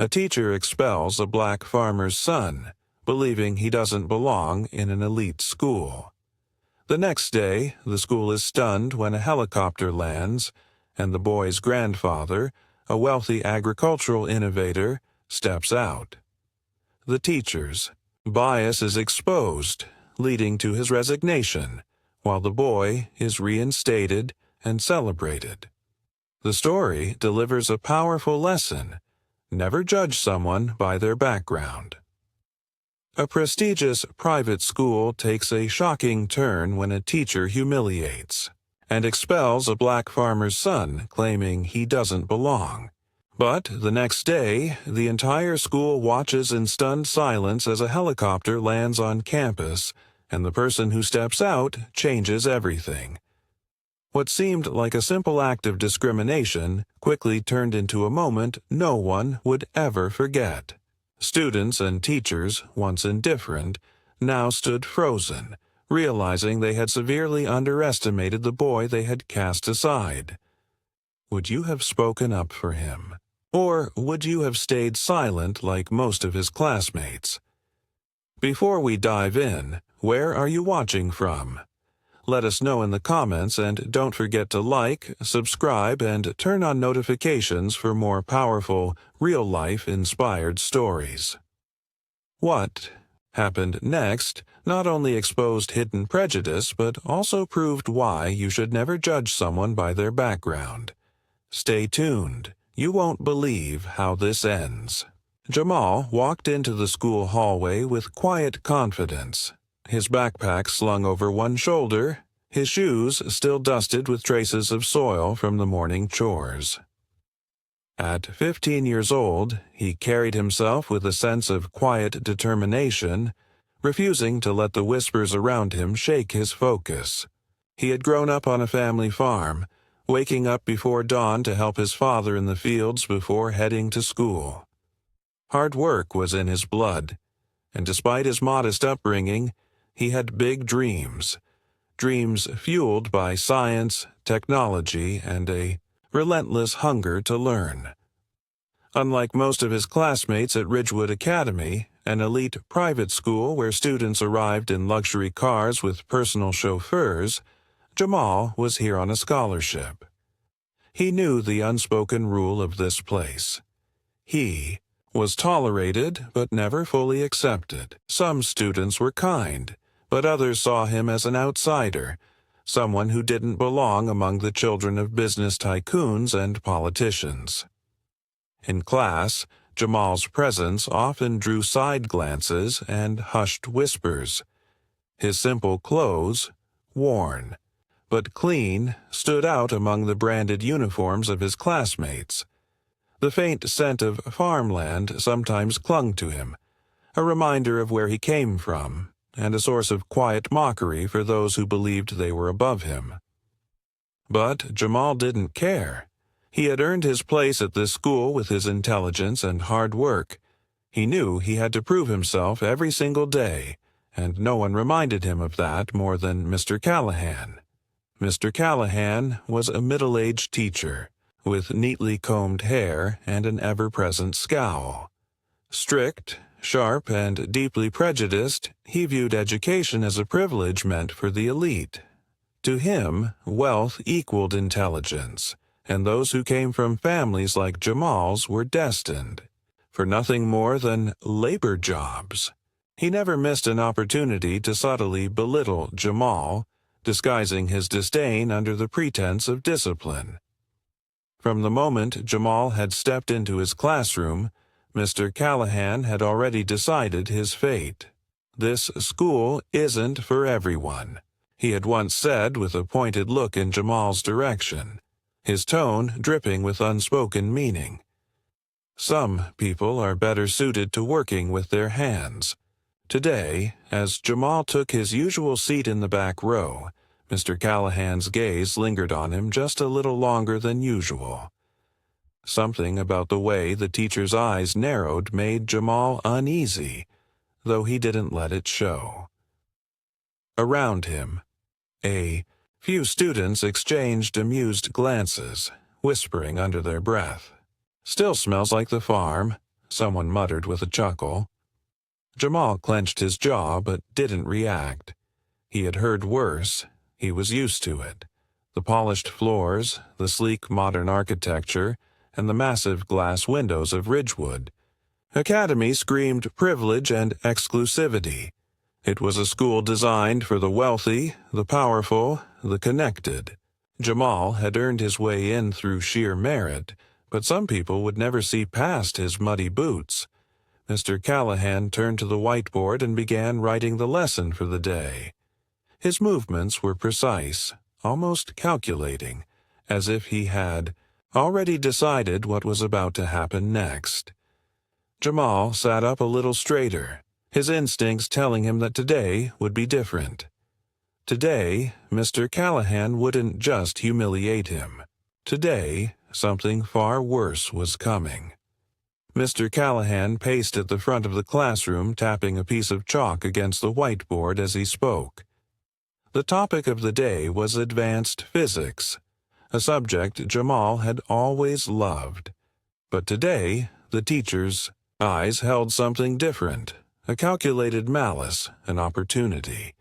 A teacher expels a black farmer's son, believing he doesn't belong in an elite school. The next day, the school is stunned when a helicopter lands, and the boy's grandfather, a wealthy agricultural innovator, steps out. The teacher's bias is exposed, leading to his resignation, while the boy is reinstated and celebrated. The story delivers a powerful lesson: never judge someone by their background. A prestigious private school takes a shocking turn when a teacher humiliates and expels a black farmer's son, claiming he doesn't belong. But the next day, the entire school watches in stunned silence as a helicopter lands on campus, and the person who steps out changes everything. What seemed like a simple act of discrimination quickly turned into a moment no one would ever forget. Students and teachers, once indifferent, now stood frozen, realizing they had severely underestimated the boy they had cast aside. Would you have spoken up for him? Or would you have stayed silent like most of his classmates? Before we dive in, where are you watching from? Let us know in the comments, and don't forget to like, subscribe, and turn on notifications for more powerful, real-life inspired stories. What happened next not only exposed hidden prejudice, but also proved why you should never judge someone by their background. Stay tuned. You won't believe how this ends. Jamal walked into the school hallway with quiet confidence, his backpack slung over one shoulder, his shoes still dusted with traces of soil from the morning chores. At 15 years old, he carried himself with a sense of quiet determination, refusing to let the whispers around him shake his focus. He had grown up on a family farm, waking up before dawn to help his father in the fields before heading to school. Hard work was in his blood, and despite his modest upbringing, he had big dreams fueled by science, technology, and a relentless hunger to learn. Unlike most of his classmates at Ridgewood Academy, an elite private school where students arrived in luxury cars with personal chauffeurs, Jamal was here on a scholarship. He knew the unspoken rule of this place. He was tolerated but never fully accepted. Some students were kind, but others saw him as an outsider, someone who didn't belong among the children of business tycoons and politicians. In class, Jamal's presence often drew side glances and hushed whispers. His simple clothes, worn but clean, stood out among the branded uniforms of his classmates. The faint scent of farmland sometimes clung to him, a reminder of where he came from, and a source of quiet mockery for those who believed they were above him. But Jamal didn't care. He had earned his place at this school with his intelligence and hard work. He knew he had to prove himself every single day, and no one reminded him of that more than Mr. Callahan. Mr. Callahan was a middle-aged teacher, with neatly combed hair and an ever-present scowl. Strict, sharp, and deeply prejudiced, he viewed education as a privilege meant for the elite. To him, wealth equaled intelligence, and those who came from families like Jamal's were destined for nothing more than labor jobs. He never missed an opportunity to subtly belittle Jamal, disguising his disdain under the pretense of discipline. From the moment Jamal had stepped into his classroom, Mr. Callahan had already decided his fate. This school isn't for everyone, he had once said with a pointed look in Jamal's direction, his tone dripping with unspoken meaning. Some people are better suited to working with their hands. Today, as Jamal took his usual seat in the back row, Mr. Callahan's gaze lingered on him just a little longer than usual. Something about the way the teacher's eyes narrowed made Jamal uneasy, though he didn't let it show. Around him, a few students exchanged amused glances, whispering under their breath. "Still smells like the farm," someone muttered with a chuckle. Jamal clenched his jaw but didn't react. He had heard worse. He was used to it. The polished floors, the sleek modern architecture, and the massive glass windows of Ridgewood. Academy screamed privilege and exclusivity. It was a school designed for the wealthy, the powerful, the connected. Jamal had earned his way in through sheer merit, but some people would never see past his muddy boots. Mr. Callahan turned to the whiteboard and began writing the lesson for the day. His movements were precise, almost calculating, as if he had already decided what was about to happen next. Jamal sat up a little straighter, his instincts telling him that today would be different. Today, Mr. Callahan wouldn't just humiliate him. Today, something far worse was coming. Mr. Callahan paced at the front of the classroom, tapping a piece of chalk against the whiteboard as he spoke. The topic of the day was advanced physics, a subject Jamal had always loved. But today, the teacher's eyes held something different, a calculated malice, an opportunity.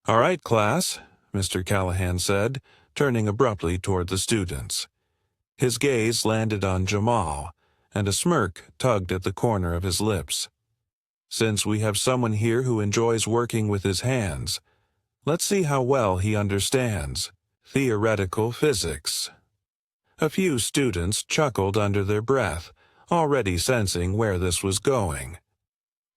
"All right, class," Mr. Callahan said, turning abruptly toward the students. His gaze landed on Jamal, and a smirk tugged at the corner of his lips. "Since we have someone here who enjoys working with his hands, let's see how well he understands theoretical physics." A few students chuckled under their breath, already sensing where this was going.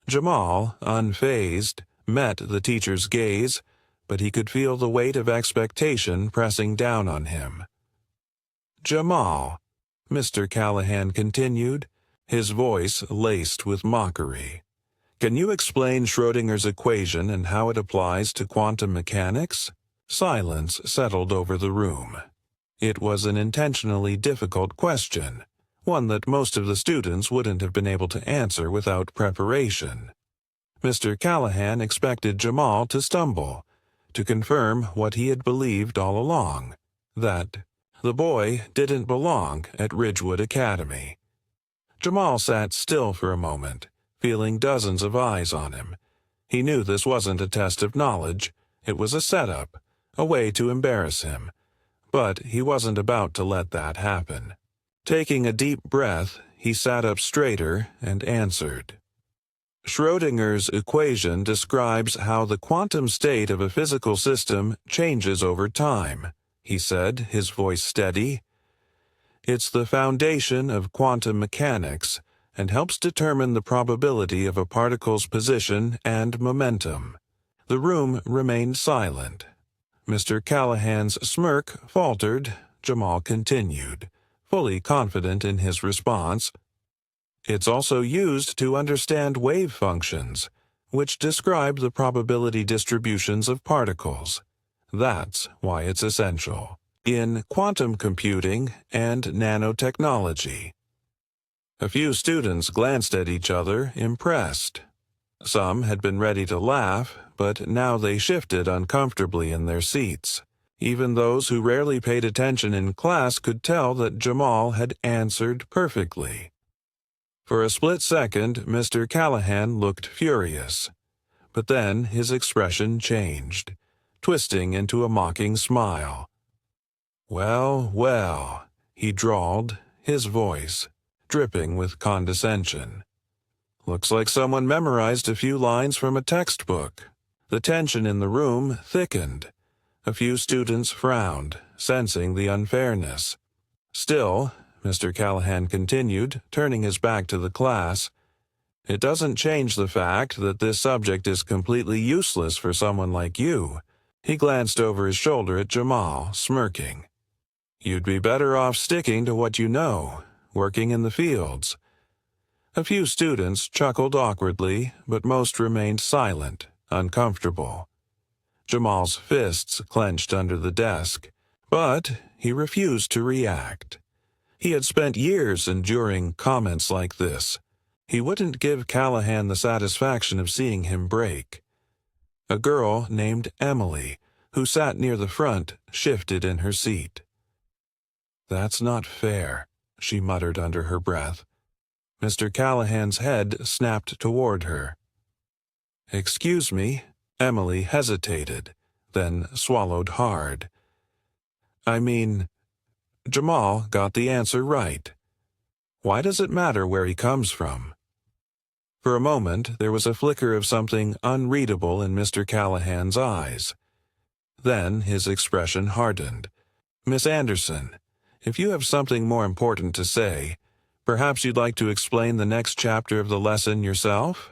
Jamal, unfazed, met the teacher's gaze, but he could feel the weight of expectation pressing down on him. "Jamal," Mr. Callahan continued, his voice laced with mockery, "can you explain Schrödinger's equation and how it applies to quantum mechanics?" Silence settled over the room. It was an intentionally difficult question, one that most of the students wouldn't have been able to answer without preparation. Mr. Callahan expected Jamal to stumble, to confirm what he had believed all along, that the boy didn't belong at Ridgewood Academy. Jamal sat still for a moment, feeling dozens of eyes on him. He knew this wasn't a test of knowledge, it was a setup, a way to embarrass him. But he wasn't about to let that happen. Taking a deep breath, he sat up straighter and answered. "Schrödinger's equation describes how the quantum state of a physical system changes over time," he said, his voice steady. "It's the foundation of quantum mechanics and helps determine the probability of a particle's position and momentum." The room remained silent. Mr. Callahan's smirk faltered. Jamal continued, fully confident in his response. "It's also used to understand wave functions, which describe the probability distributions of particles. That's why it's essential in quantum computing and nanotechnology." A few students glanced at each other, impressed. Some had been ready to laugh, but now they shifted uncomfortably in their seats. Even those who rarely paid attention in class could tell that Jamal had answered perfectly. For a split second, Mr. Callahan looked furious. But then his expression changed, twisting into a mocking smile. "Well, well," he drawled, his voice dripping with condescension. "Looks like someone memorized a few lines from a textbook." The tension in the room thickened. A few students frowned, sensing the unfairness. "Still," Mr. Callahan continued, turning his back to the class, "it doesn't change the fact that this subject is completely useless for someone like you." He glanced over his shoulder at Jamal, smirking. "You'd be better off sticking to what you know, working in the fields." A few students chuckled awkwardly, but most remained silent, uncomfortable. Jamal's fists clenched under the desk, but he refused to react. He had spent years enduring comments like this. He wouldn't give Callahan the satisfaction of seeing him break. A girl named Emily, who sat near the front, shifted in her seat. "That's not fair," she muttered under her breath. Mr. Callahan's head snapped toward her. "Excuse me." Emily hesitated, then swallowed hard. "I mean, Jamal got the answer right. Why does it matter where he comes from?" For a moment, there was a flicker of something unreadable in Mr. Callahan's eyes. Then his expression hardened. "Miss Anderson, if you have something more important to say, perhaps you'd like to explain the next chapter of the lesson yourself?"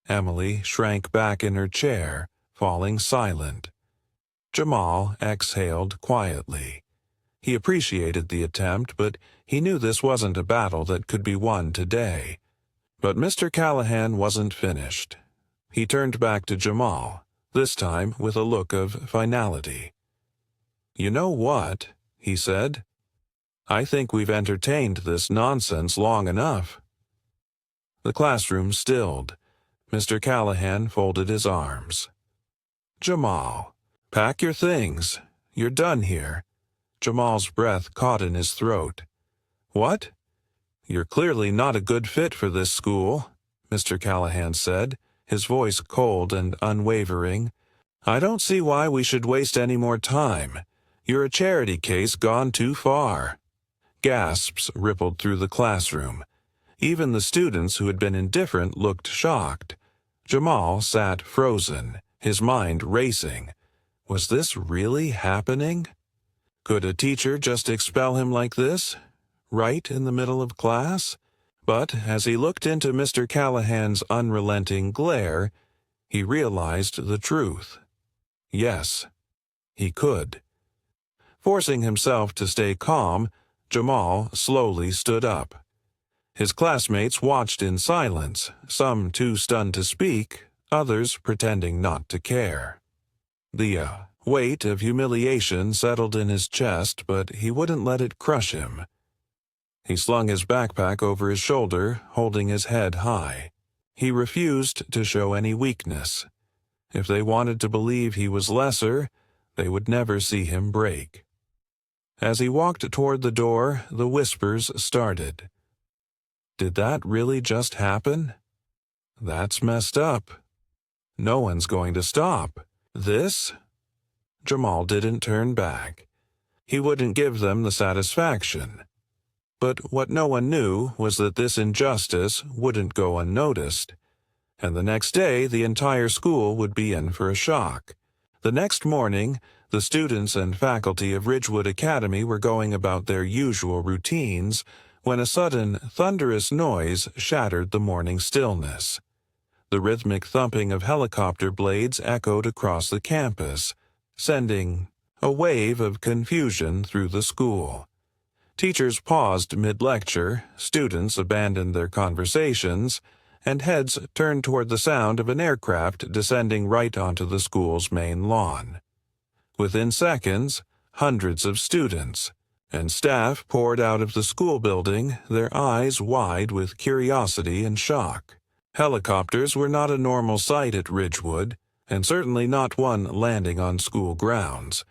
Emily shrank back in her chair, falling silent. Jamal exhaled quietly. He appreciated the attempt, but he knew this wasn't a battle that could be won today. But Mr. Callahan wasn't finished. He turned back to Jamal, this time with a look of finality. "You know what?" he said. "I think we've entertained this nonsense long enough." The classroom stilled. Mr. Callahan folded his arms. "Jamal, pack your things. You're done here." Jamal's breath caught in his throat. "What?" "You're clearly not a good fit for this school," Mr. Callahan said, his voice cold and unwavering. "I don't see why we should waste any more time. You're a charity case gone too far." Gasps rippled through the classroom. Even the students who had been indifferent looked shocked. Jamal sat frozen, his mind racing. Was this really happening? Could a teacher just expel him like this, right in the middle of class? But as he looked into Mr. Callahan's unrelenting glare, he realized the truth. Yes, he could. Forcing himself to stay calm, Jamal slowly stood up. His classmates watched in silence, some too stunned to speak, others pretending not to care. The weight of humiliation settled in his chest, but he wouldn't let it crush him. He slung his backpack over his shoulder, holding his head high. He refused to show any weakness. If they wanted to believe he was lesser, they would never see him break. As he walked toward the door, the whispers started. Did that really just happen? That's messed up. No one's going to stop this. Jamal didn't turn back. He wouldn't give them the satisfaction. But what no one knew was that this injustice wouldn't go unnoticed. And the next day, the entire school would be in for a shock. The next morning, the students and faculty of Ridgewood Academy were going about their usual routines when a sudden, thunderous noise shattered the morning stillness. The rhythmic thumping of helicopter blades echoed across the campus, sending a wave of confusion through the school. Teachers paused mid-lecture, students abandoned their conversations, and heads turned toward the sound of an aircraft descending right onto the school's main lawn. Within seconds, hundreds of students and staff poured out of the school building, their eyes wide with curiosity and shock. Helicopters were not a normal sight at Ridgewood, and certainly not one landing on school grounds.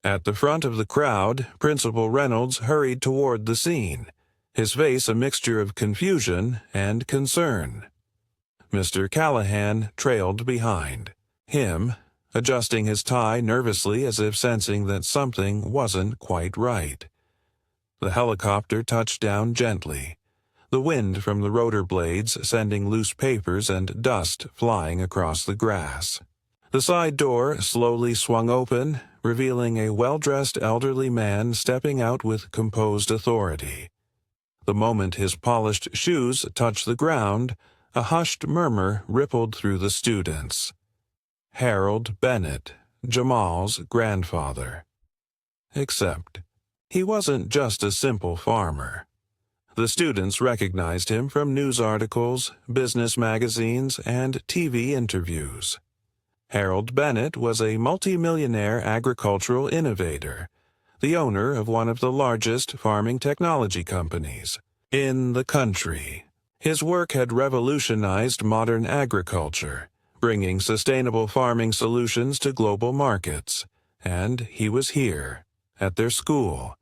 At the front of the crowd, Principal Reynolds hurried toward the scene, his face a mixture of confusion and concern. Mr. Callahan trailed behind him, adjusting his tie nervously as if sensing that something wasn't quite right. The helicopter touched down gently, the wind from the rotor blades sending loose papers and dust flying across the grass. The side door slowly swung open, revealing a well-dressed elderly man stepping out with composed authority. The moment his polished shoes touched the ground, a hushed murmur rippled through the students. Harold Bennett, Jamal's grandfather. Except, he wasn't just a simple farmer. The students recognized him from news articles, business magazines, and TV interviews. Harold Bennett was a multimillionaire agricultural innovator, the owner of one of the largest farming technology companies in the country. His work had revolutionized modern agriculture, bringing sustainable farming solutions to global markets, and he was here, at their school,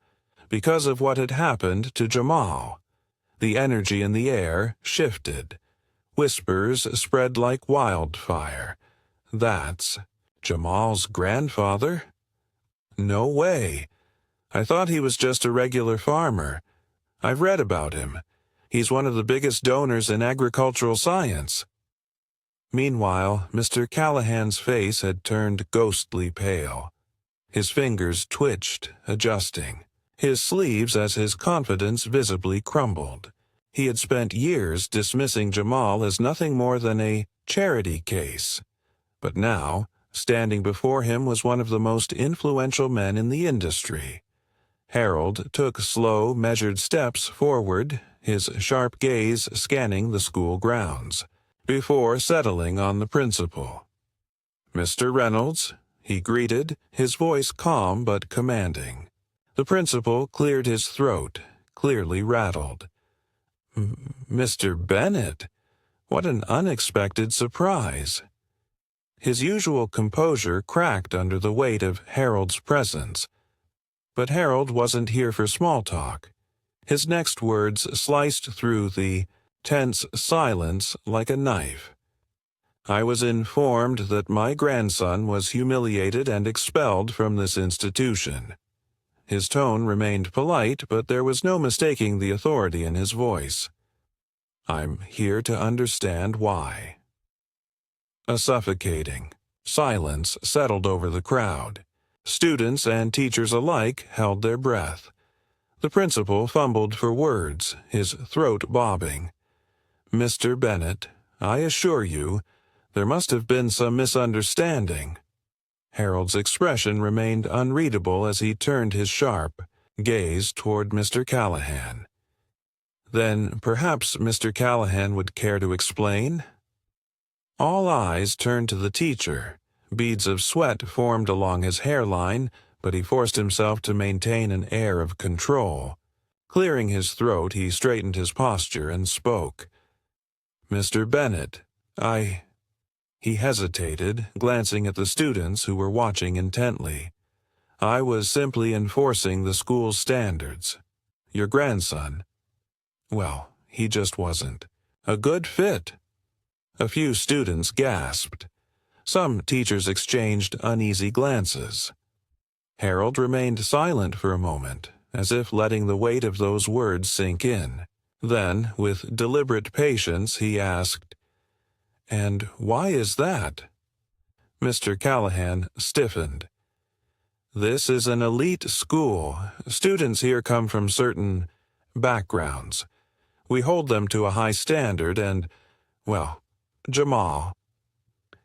because of what had happened to Jamal. The energy in the air shifted. Whispers spread like wildfire. That's Jamal's grandfather? No way. I thought he was just a regular farmer. I've read about him. He's one of the biggest donors in agricultural science. Meanwhile, Mr. Callahan's face had turned ghostly pale. His fingers twitched, adjusting his sleeves as his confidence visibly crumbled. He had spent years dismissing Jamal as nothing more than a charity case. But now, standing before him was one of the most influential men in the industry. Harold took slow, measured steps forward, his sharp gaze scanning the school grounds, before settling on the principal. "Mr. Reynolds," he greeted, his voice calm but commanding. The principal cleared his throat, clearly rattled. "Mr. Bennett? What an unexpected surprise." His usual composure cracked under the weight of Harold's presence. But Harold wasn't here for small talk. His next words sliced through the tense silence like a knife. "I was informed that my grandson was humiliated and expelled from this institution." His tone remained polite, but there was no mistaking the authority in his voice. "I'm here to understand why." A suffocating silence settled over the crowd. Students and teachers alike held their breath. The principal fumbled for words, his throat bobbing. "Mr. Bennett, I assure you, there must have been some misunderstanding." Harold's expression remained unreadable as he turned his sharp gaze toward Mr. Callahan. Then perhaps Mr. Callahan would care to explain? All eyes turned to the teacher. Beads of sweat formed along his hairline, but he forced himself to maintain an air of control. Clearing his throat, he straightened his posture and spoke. "Mr. Bennett, He hesitated, glancing at the students who were watching intently. "I was simply enforcing the school's standards. Your grandson, well, he just wasn't a good fit." A few students gasped. Some teachers exchanged uneasy glances. Harold remained silent for a moment, as if letting the weight of those words sink in. Then, with deliberate patience, he asked, "And why is that?" Mr. Callahan stiffened. "This is an elite school. Students here come from certain backgrounds. We hold them to a high standard and, well, Jamal."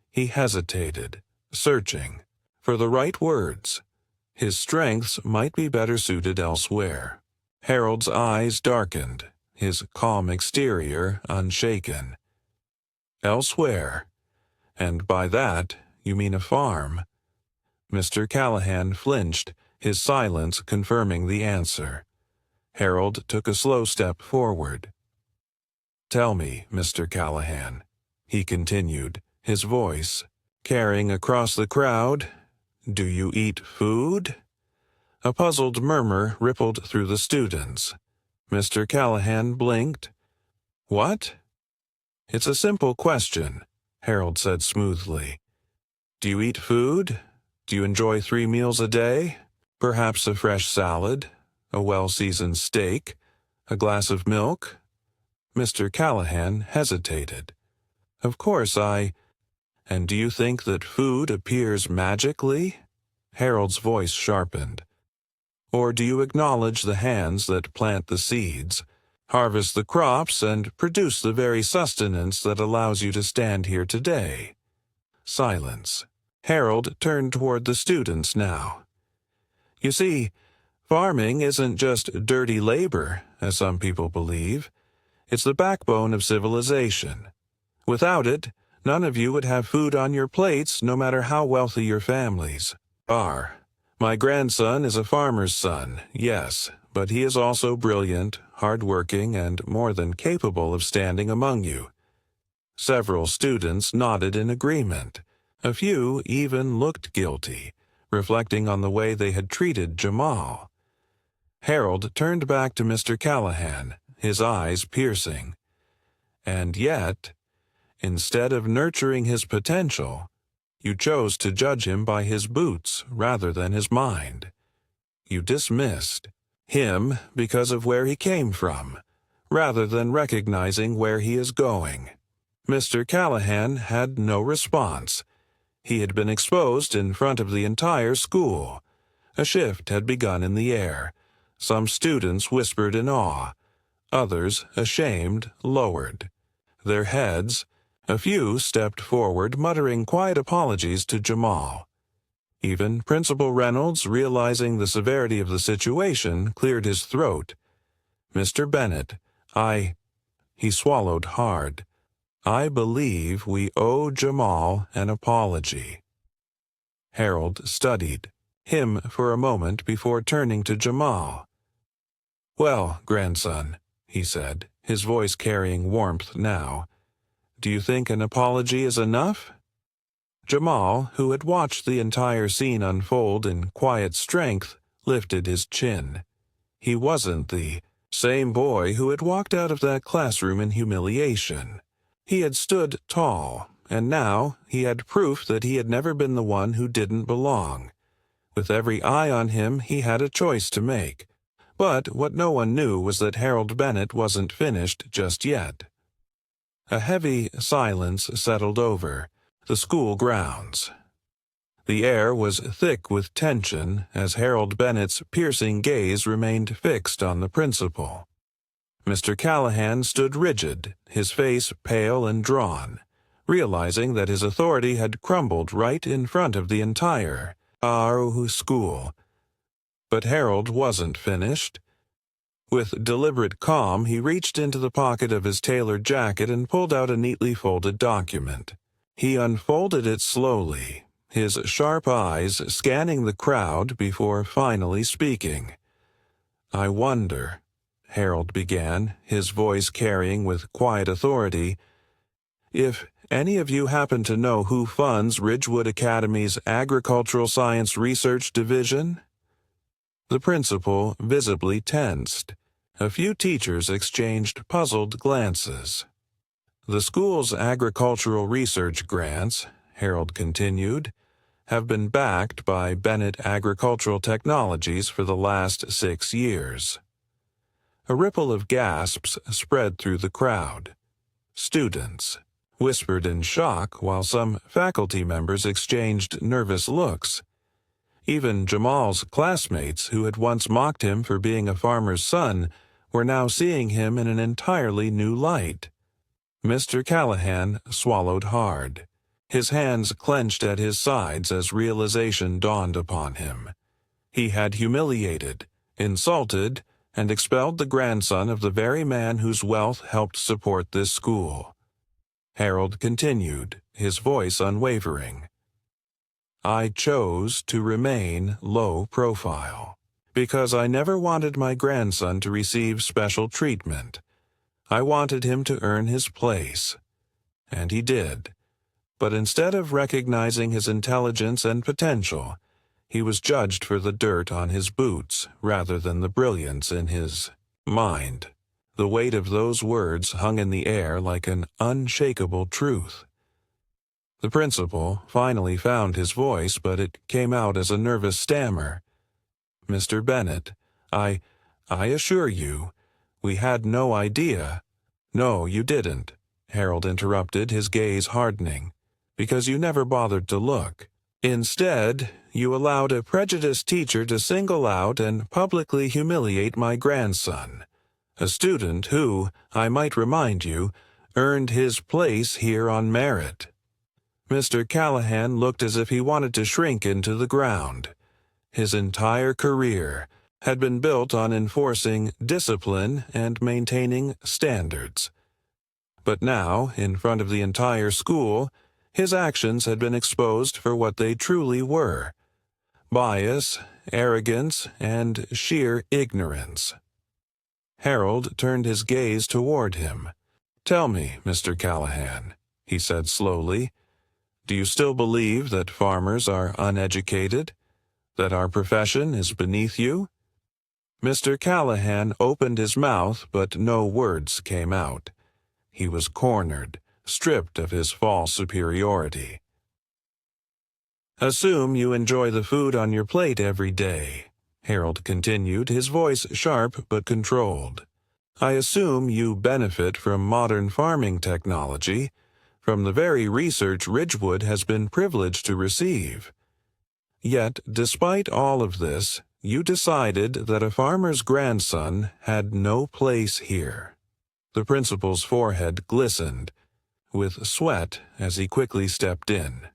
He hesitated, searching for the right words. His strengths might be better suited elsewhere. Harold's eyes darkened, his calm exterior unshaken. "Elsewhere? And by that, you mean a farm?" Mr. Callahan flinched, his silence confirming the answer. Harold took a slow step forward. "Tell me, Mr. Callahan," he continued, his voice carrying across the crowd, "do you eat food?" A puzzled murmur rippled through the students. Mr. Callahan blinked. "What?" "It's a simple question," Harold said smoothly. "Do you eat food? Do you enjoy 3 meals a day? Perhaps a fresh salad, a well-seasoned steak, a glass of milk?" Mr. Callahan hesitated. "Of course And do you think that food appears magically?" Harold's voice sharpened. "Or do you acknowledge the hands that plant the seeds, harvest the crops, and produce the very sustenance that allows you to stand here today?" Silence. Harold turned toward the students now. "You see, farming isn't just dirty labor, as some people believe. It's the backbone of civilization. Without it, none of you would have food on your plates, no matter how wealthy your families are. My grandson is a farmer's son, yes, but he is also brilliant, hard-working, and more than capable of standing among you." Several students nodded in agreement. A few even looked guilty, reflecting on the way they had treated Jamal. Harold turned back to Mr. Callahan, his eyes piercing. And yet, instead of nurturing his potential, you chose to judge him by his boots rather than his mind. You dismissed him because of where he came from, rather than recognizing where he is going. Mr. Callahan had no response. He had been exposed in front of the entire school. A shift had begun in the air. Some students whispered in awe. Others, ashamed, lowered their heads. A few stepped forward, muttering quiet apologies to Jamal. Even Principal Reynolds, realizing the severity of the situation, cleared his throat. "Mr. Bennett, He swallowed hard. "I believe we owe Jamal an apology." Harold studied him for a moment before turning to Jamal. "Well, grandson," he said, his voice carrying warmth now, "do you think an apology is enough?" Jamal, who had watched the entire scene unfold in quiet strength, lifted his chin. He wasn't the same boy who had walked out of that classroom in humiliation. He had stood tall, and now he had proof that he had never been the one who didn't belong. With every eye on him, he had a choice to make. But what no one knew was that Harold Bennett wasn't finished just yet. A heavy silence settled over the school grounds. The air was thick with tension as Harold Bennett's piercing gaze remained fixed on the principal. Mr. Callahan stood rigid, his face pale and drawn, realizing that his authority had crumbled right in front of the entire school. But Harold wasn't finished. With deliberate calm, he reached into the pocket of his tailored jacket and pulled out a neatly folded document. He unfolded it slowly, his sharp eyes scanning the crowd before finally speaking. "I wonder," Harold began, his voice carrying with quiet authority, "if any of you happen to know who funds Ridgewood Academy's Agricultural Science Research Division?" The principal visibly tensed. A few teachers exchanged puzzled glances. "The school's agricultural research grants," Harold continued, "have been backed by Bennett Agricultural Technologies for the last 6 years. A ripple of gasps spread through the crowd. Students whispered in shock while some faculty members exchanged nervous looks. Even Jamal's classmates, who had once mocked him for being a farmer's son, were now seeing him in an entirely new light. Mr. Callahan swallowed hard. His hands clenched at his sides as realization dawned upon him. He had humiliated, insulted, and expelled the grandson of the very man whose wealth helped support this school. Harold continued, his voice unwavering. "I chose to remain low profile, because I never wanted my grandson to receive special treatment. I wanted him to earn his place. And he did. But instead of recognizing his intelligence and potential, he was judged for the dirt on his boots rather than the brilliance in his mind." The weight of those words hung in the air like an unshakable truth. The principal finally found his voice, but it came out as a nervous stammer. "Mr. Bennett, I assure you, we had no idea." "No, you didn't," Harold interrupted, his gaze hardening, "because you never bothered to look. Instead, you allowed a prejudiced teacher to single out and publicly humiliate my grandson, a student who, I might remind you, earned his place here on merit." Mr. Callahan looked as if he wanted to shrink into the ground. His entire career had been built on enforcing discipline and maintaining standards. But now, in front of the entire school, his actions had been exposed for what they truly were: bias, arrogance, and sheer ignorance. Harold turned his gaze toward him. "Tell me, Mr. Callahan," he said slowly, "do you still believe that farmers are uneducated? That our profession is beneath you?" Mr. Callahan opened his mouth, but no words came out. He was cornered, stripped of his false superiority. "Assume you enjoy the food on your plate every day," Harold continued, his voice sharp but controlled. "I assume you benefit from modern farming technology, from the very research Ridgewood has been privileged to receive. Yet, despite all of this, you decided that a farmer's grandson had no place here." The principal's forehead glistened with sweat as he quickly stepped in.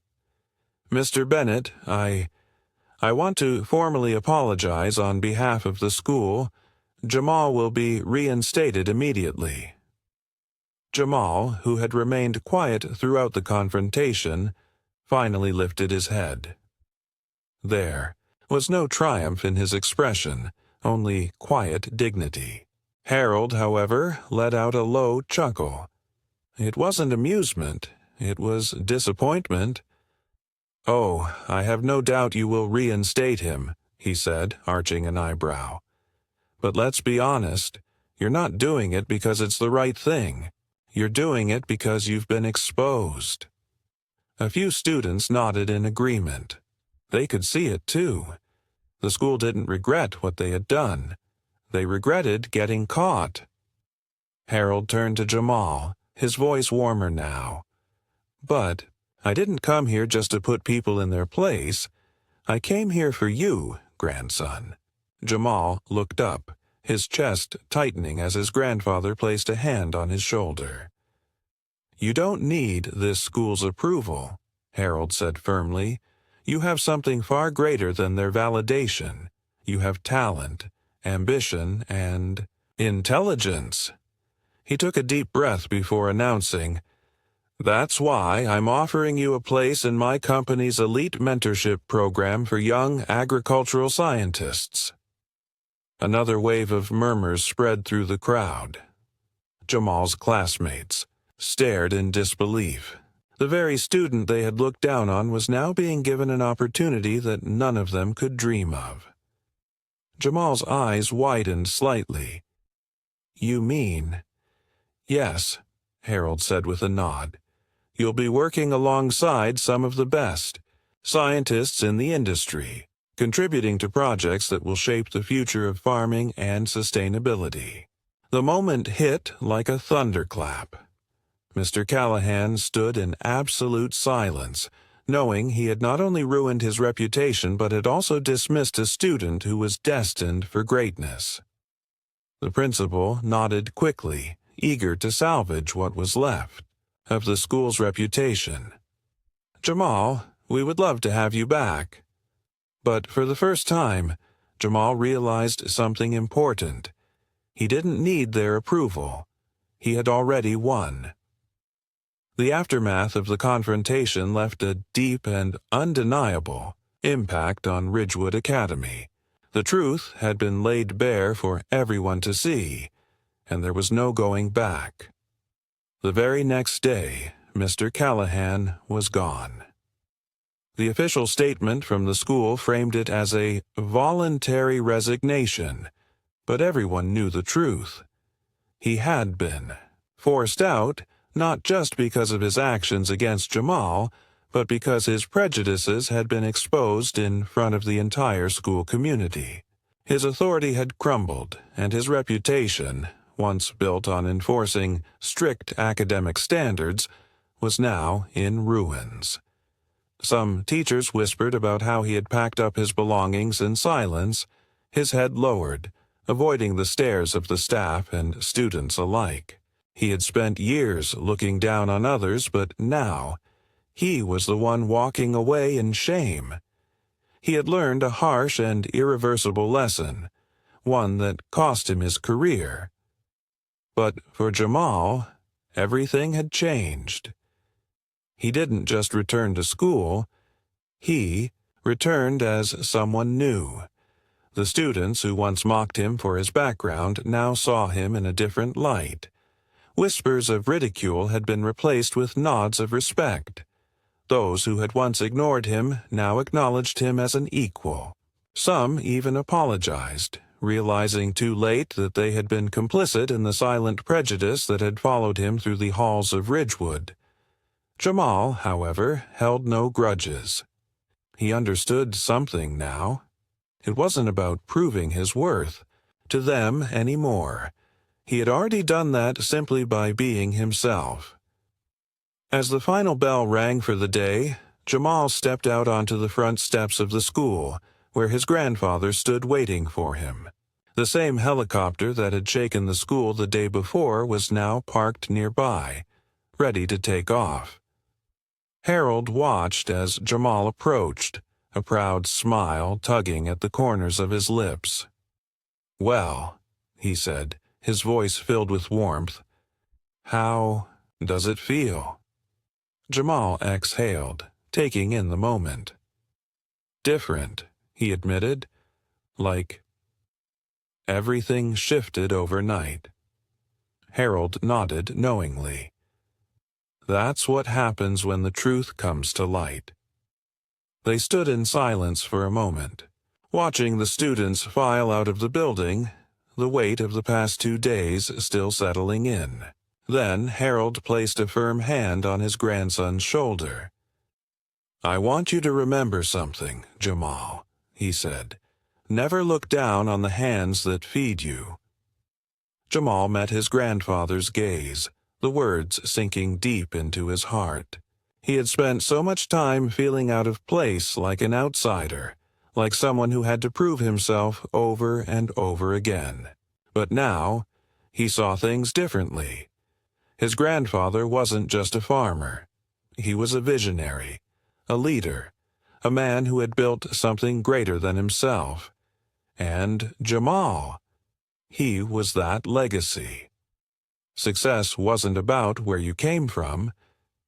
"Mr. Bennett, I want to formally apologize on behalf of the school. Jamal will be reinstated immediately." Jamal, who had remained quiet throughout the confrontation, finally lifted his head. There was no triumph in his expression, only quiet dignity. Harold, however, let out a low chuckle. It wasn't amusement, it was disappointment. "Oh, I have no doubt you will reinstate him," he said, arching an eyebrow. "But let's be honest, you're not doing it because it's the right thing. You're doing it because you've been exposed." A few students nodded in agreement. They could see it too. The school didn't regret what they had done. They regretted getting caught. Harold turned to Jamal, his voice warmer now. "But I didn't come here just to put people in their place. I came here for you, grandson." Jamal looked up, his chest tightening as his grandfather placed a hand on his shoulder. "You don't need this school's approval," Harold said firmly. "You have something far greater than their validation. You have talent, ambition, and intelligence." He took a deep breath before announcing, "That's why I'm offering you a place in my company's elite mentorship program for young agricultural scientists." Another wave of murmurs spread through the crowd. Jamal's classmates stared in disbelief. The very student they had looked down on was now being given an opportunity that none of them could dream of. Jamal's eyes widened slightly. "You mean—" "Yes," Harold said with a nod. "You'll be working alongside some of the best scientists in the industry, contributing to projects that will shape the future of farming and sustainability." The moment hit like a thunderclap. Mr. Callahan stood in absolute silence, knowing he had not only ruined his reputation but had also dismissed a student who was destined for greatness. The principal nodded quickly, eager to salvage what was left of the school's reputation. "Jamal, we would love to have you back." But for the first time, Jamal realized something important. He didn't need their approval. He had already won. The aftermath of the confrontation left a deep and undeniable impact on Ridgewood Academy. The truth had been laid bare for everyone to see, and there was no going back. The very next day, Mr. Callahan was gone. The official statement from the school framed it as a voluntary resignation, but everyone knew the truth. He had been forced out, not just because of his actions against Jamal, but because his prejudices had been exposed in front of the entire school community. His authority had crumbled, and his reputation, once built on enforcing strict academic standards, was now in ruins. Some teachers whispered about how he had packed up his belongings in silence, his head lowered, avoiding the stares of the staff and students alike. He had spent years looking down on others, but now he was the one walking away in shame. He had learned a harsh and irreversible lesson, one that cost him his career. But for Jamal, everything had changed. He didn't just return to school. He returned as someone new. The students who once mocked him for his background now saw him in a different light. Whispers of ridicule had been replaced with nods of respect. Those who had once ignored him now acknowledged him as an equal. Some even apologized, realizing too late that they had been complicit in the silent prejudice that had followed him through the halls of Ridgewood. Jamal, however, held no grudges. He understood something now. It wasn't about proving his worth to them anymore. He had already done that simply by being himself. As the final bell rang for the day, Jamal stepped out onto the front steps of the school, where his grandfather stood waiting for him. The same helicopter that had shaken the school the day before was now parked nearby, ready to take off. Harold watched as Jamal approached, a proud smile tugging at the corners of his lips. "Well," he said, his voice filled with warmth, "how does it feel?" Jamal exhaled, taking in the moment. "Different," he admitted, "like everything shifted overnight." Harold nodded knowingly. "That's what happens when the truth comes to light." They stood in silence for a moment, watching the students file out of the building, the weight of the past 2 days still settling in. Then Harold placed a firm hand on his grandson's shoulder. "I want you to remember something, Jamal," he said. "Never look down on the hands that feed you." Jamal met his grandfather's gaze, the words sinking deep into his heart. He had spent so much time feeling out of place like an outsider, like someone who had to prove himself over and over again. But now, he saw things differently. His grandfather wasn't just a farmer. He was a visionary, a leader, a man who had built something greater than himself. And Jamal, he was that legacy. Success wasn't about where you came from,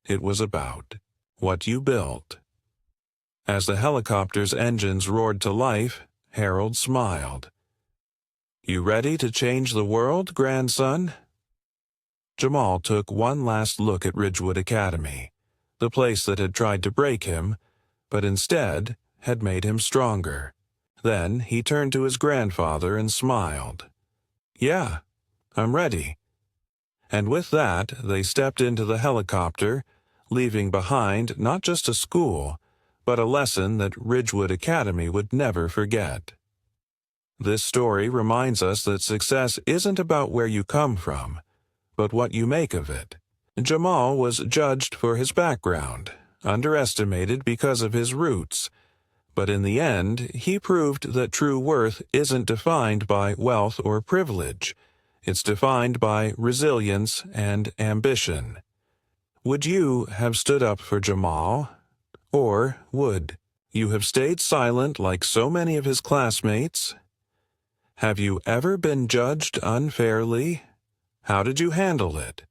it was about what you built. As the helicopter's engines roared to life, Harold smiled. "You ready to change the world, grandson?" Jamal took one last look at Ridgewood Academy, the place that had tried to break him, but instead had made him stronger. Then he turned to his grandfather and smiled. "Yeah, I'm ready." And with that, they stepped into the helicopter, leaving behind not just a school, but a lesson that Ridgewood Academy would never forget. This story reminds us that success isn't about where you come from, but what you make of it. Jamal was judged for his background, underestimated because of his roots, but in the end, he proved that true worth isn't defined by wealth or privilege. It's defined by resilience and ambition. Would you have stood up for Jamal? Or would you have stayed silent like so many of his classmates? Have you ever been judged unfairly? How did you handle it?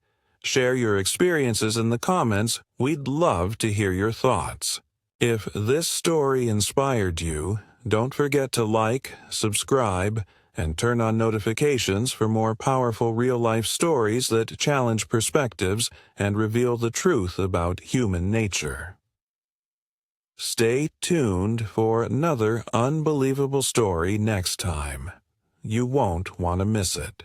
Share your experiences in the comments. We'd love to hear your thoughts. If this story inspired you, don't forget to like, subscribe, and turn on notifications for more powerful real-life stories that challenge perspectives and reveal the truth about human nature. Stay tuned for another unbelievable story next time. You won't want to miss it.